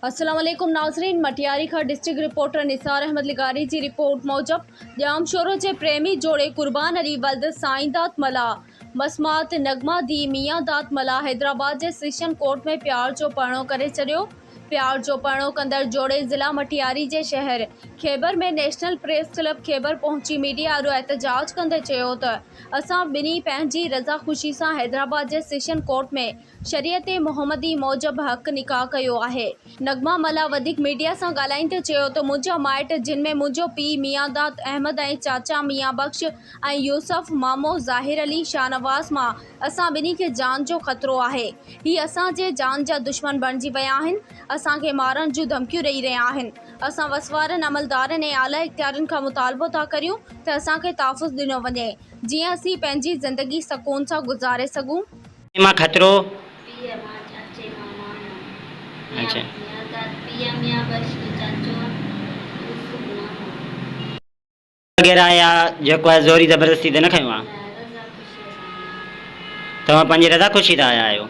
अस्सलाम वालेकुम नाज़रीन। मटियारी का डिस्ट्रिक्ट रिपोर्टर निसार अहमद लिगारी की रिपोर्ट मूजब जाम शोरो के प्रेमी जोड़े कुर्बान अली वल्द साईं दात मला मसमात नगमा दी मियाँ दात मला हैदराबाद के सेशन कोर्ट में प्यार जो परणो करे छॾियो। प्यार जो परणो कंदड़ जोड़े ज़िला मटियारी के शहर खैबर में नेशनल प्रेस क्लब खैबर पहुंची मीडिया वारो एहतजाज कंदे चयो त असां बिनी पंहिंजी रज़ा ख़ुशी से हैदराबाद के सेशन कोर्ट में शरीयत मोहम्मदी मूजब हक निकाह कयो आहे। नगमा मला वधिक मीडिया से ॻाल्हाईंदे चयो त मुंहिंजा माइट जिन में मुंहिंजो पीउ मियाँ दात अहमद ऐं चाचा मियाँ बख्श ऐं यूसुफ मामो ज़ाहिर अली शाहनवाज़ मां असां बिनी के जान जो ख़तरो आहे। ही असांजे जान जा दुश्मन बणिजी विया आहिनि, असांखे मारण जूं धमकियूं ॾेई रहिया आहिनि। असां वसवारनि अमलदारनि ऐं आला इख्तियारनि खां मुतालबो था करियूं त असांखे तहफ़ुज़ ॾिनो वञे जीअं असीं पंहिंजी ज़िंदगी सुकून सां गुज़ारे सघूं। मां खतरो वगैरह या जेको आहे ज़ोरी ज़बरदस्ती त न खयो आहे? तव्हां पंहिंजी रज़ा ख़ुशी था आया आहियो?